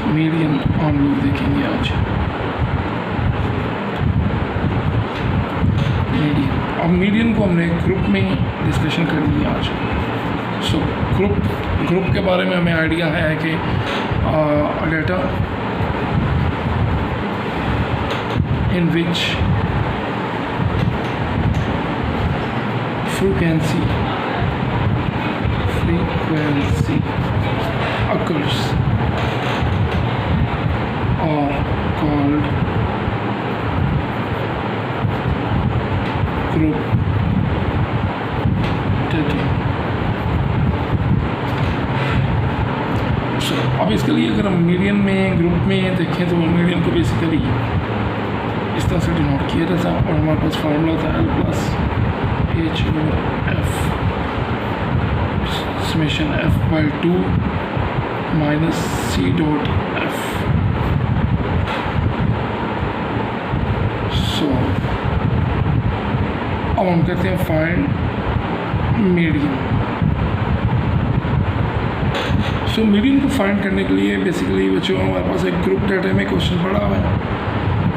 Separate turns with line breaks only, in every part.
Median हम लोग देखेंगे आज। मीडियन, अब मीडियन को हमने ग्रुप में डिस्कशन कर लिया आज। सो ग्रुप के बारे में हमें आइडिया है कि data in which frequency occurs are called group data। अब इसके लिए अगर हम मीडियन में ग्रुप में देखें तो मीडियन को बेसिकली इस तरह से डिनोट किया जाता है और हमारे पास फार्मूला था L plus H over F summation F by 2 minus C dot F। So अब हम कहते हैं फाइंड मीडियन। सो मीडियन को फाइंड करने के लिए बेसिकली बच्चों हमारे पास एक ग्रुप डाटा में क्वेश्चन पड़ा हुआ है,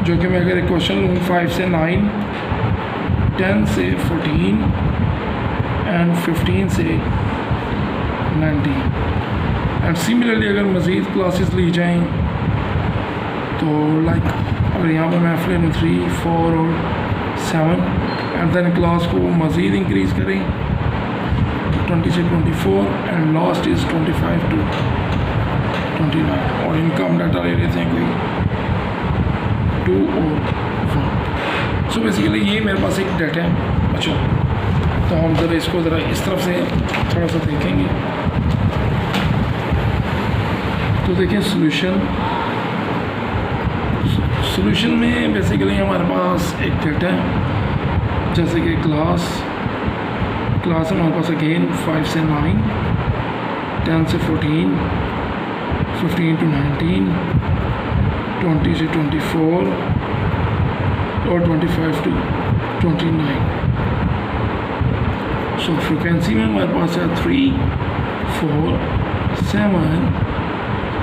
जो कि मैं अगर एक क्वेश्चन लूँ 5 से 9, 10 से 14 एंड 15 से 19। एंड सिमिलरली अगर मज़ीद क्लासेस ली जाएं तो लाइक अगर यहाँ पर मैं ले लूँ 3, 4 और 7 एंड देन क्लास को मज़ीद इंक्रीज़ करें 20 से 24 एंड लास्ट इज़ 25 to 29 और इनकम डाटा ले लेते हैं कोई 2 और 1। सो बेसिकली ये मेरे पास एक डाटा है बच्चों, तो हम ज़रा इसको ज़रा इस तरफ से थोड़ा सा देखेंगे। तो देखिए सॉल्यूशन में बेसिकली हमारे पास एक डाटा है, जैसे कि क्लास में हमारे पास अगेन 5 से 9, 10 से 14, 15 to 19, 20 से 24 और 25 to 29। सो फ्रिक्वेंसी में हमारे पास है 3, 4, 7,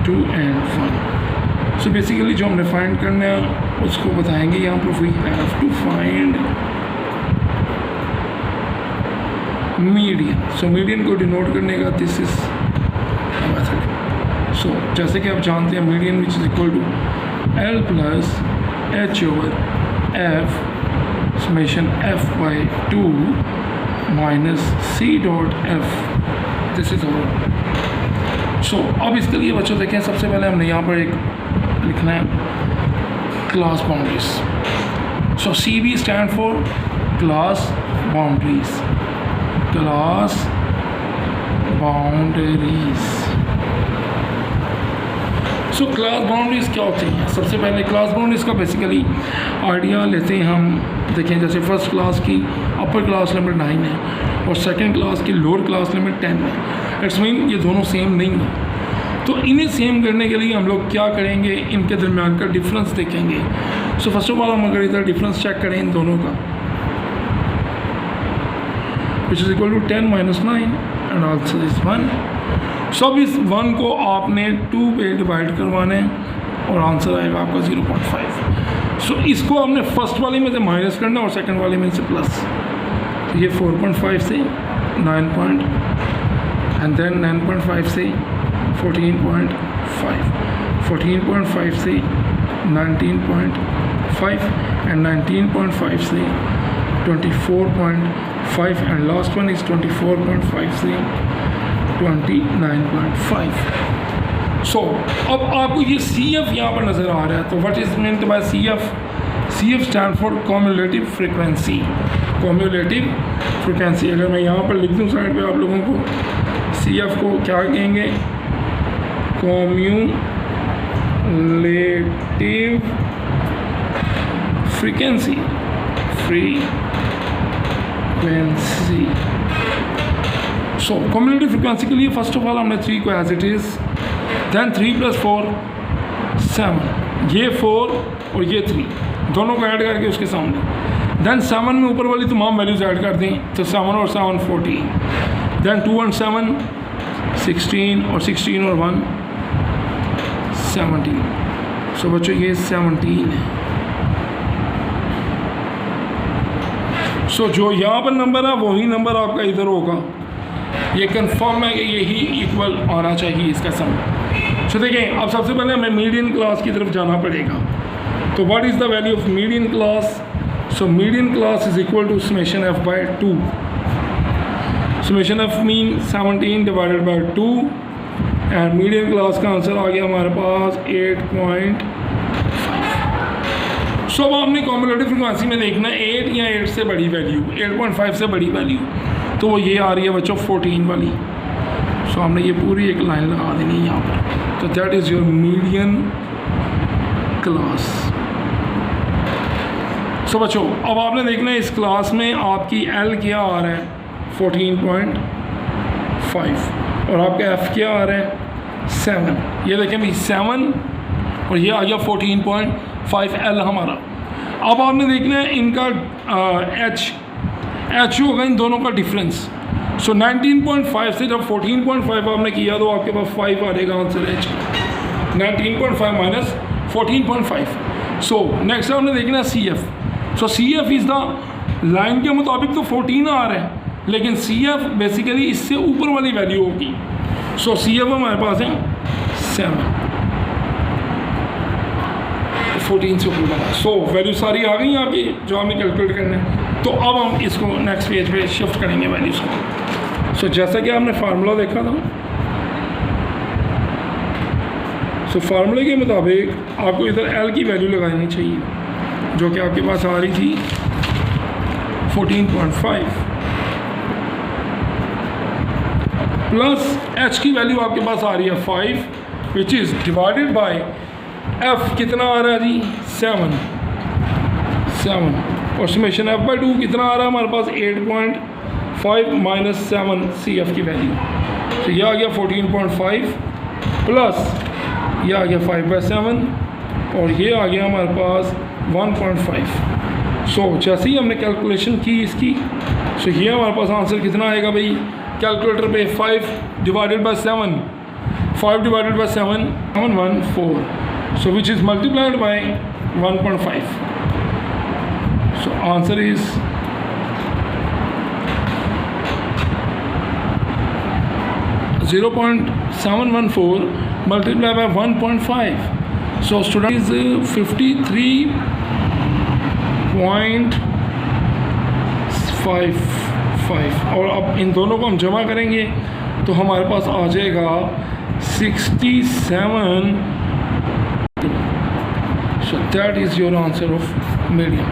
2 and 1। सो बेसिकली जो हमने फाइंड करना है उसको बताएंगे यहाँ पर। We have to find median. So median को डिनोट करने का दिस इज मेथड। सो जैसे कि आप जानते हैं median which is equal to L plus H over F summation F by 2 minus C dot F। This is over. So अब इसके लिए बच्चों देखें, सबसे पहले हमने यहाँ पर एक लिखना है class boundaries. So CB stand for class boundaries. Class boundaries. So class boundaries क्या होती हैं? सबसे पहले क्लास बाउंड्रीज का बेसिकली आइडिया लेते हैं हम। देखें जैसे फर्स्ट क्लास की अपर क्लास लिमिट 9 है और सेकंड क्लास की लोअर क्लास लिमिट 10 है। इट्स मीन ये दोनों सेम नहीं है। तो इन्हें सेम करने के लिए हम लोग क्या करेंगे, इनके दरमियान का डिफरेंस देखेंगे। सो फर्स्ट ऑफ ऑल हम अगर इधर डिफरेंस चेक करें इन दोनों का, which is equal to 10 minus 9 and also is 1। सो अब इस 1 को आपने 2 पे डिवाइड करवाना है और आंसर आएगा आपका 0.5। सो इसको आपने फर्स्ट वाले में से माइनस करना और सेकंड वाले में से प्लस। तो ये 4.5 से 9 एंड देन 9.5 से 14.5, 14.5 से 19.5 एंड 19.5 से 24.5 एंड लास्ट वन इज 24.5 से 29.5। सो अब आपको ये CF यहाँ पर नज़र आ रहा है। तो what is meant by CF? CF stand for cumulative frequency. Cumulative frequency अगर मैं यहाँ पर लिख दूँ साइड पे आप लोगों को, CF को क्या कहेंगे? Cumulative frequency. So cumulative frequency के लिए फर्स्ट ऑफ ऑल हमने 3 को एज इट इज़, देन 3 + 4 7, ये 4 और ये 3 दोनों को ऐड करके उसके सामने, देन 7 में ऊपर वाली तमाम वैल्यूज़ ऐड कर दें तो 7 और 7 14, देन 2 और 7 16 और 16 और 1 17। सो बच्चों ये 17 है। सो जो यहाँ पर नंबर है वही नंबर आपका इधर होगा। ये कंफर्म है कि यही इक्वल आना चाहिए इसका सम। सो देखें, अब सबसे पहले हमें मीडियन क्लास की तरफ जाना पड़ेगा। तो what is the value of median class? So median class is equal to summation f by 2। Summation f mean 17 divided by 2 and median class का आंसर आ गया हमारे पास 8.5। सो अब आपने कॉम्युलेटिव फ्रिक्वेंसी में देखना 8 या 8 से बड़ी वैल्यू, 8.5 से बड़ी वैल्यू, तो वो ये आ रही है बच्चों 14 वाली। सो हमने ये पूरी एक लाइन लगा देनी है यहाँ पर। तो that is your median class. So बच्चों अब आपने देखना है इस क्लास में आपकी L क्या आ रहा है 14.5 और आपका F क्या आ रहा है 7। ये देखें भाई 7 और ये आ गया 14.5 L हमारा। अब आपने देखना है इनका H होगा इन दोनों का डिफरेंस। सो 19.5 से जब 14.5 आपने किया तो आपके पास 5 आ जाएगा answer H। 19.5 minus 14.5। So next आपने देखना है CF। So CF is the line के मुताबिक तो 14 आ रहा है, लेकिन CF बेसिकली इससे ऊपर वाली वैल्यू होगी। सो CF हमारे पास है 7, 14 से ऊपर वाला। सो वैल्यू सारी आ गई आपकी जो हमें कैलकुलेट करना है। तो अब हम इसको नेक्स्ट पेज पे शिफ्ट करेंगे वैल्यूज़ को। सो जैसा कि आपने फार्मूला देखा था, सो फार्मूले के मुताबिक आपको इधर L की वैल्यू लगानी चाहिए जो कि आपके पास आ रही थी 14.5 प्लस H की वैल्यू आपके पास आ रही है 5 which is divided by F कितना आ रहा है जी 7 और समेशन F बाई 2 कितना आ रहा है हमारे पास 8.5 माइनस 7 CF की वैल्यू। तो ये आ गया 14.5 प्लस ये आ गया 5/7 और ये आ गया हमारे पास 1.5। सो जैसे ही हमने कैलकुलेशन की इसकी, सो ये हमारे पास आंसर कितना आएगा भाई कैलकुलेटर पे 5 divided by 7 714। So which is multiplied by 1.5। So answer is (0.714 multiplied by 1.5). So student is 53.55 और अब इन दोनों को हम जमा करेंगे तो हमारे पास आ जाएगा 67। So that is your answer of median.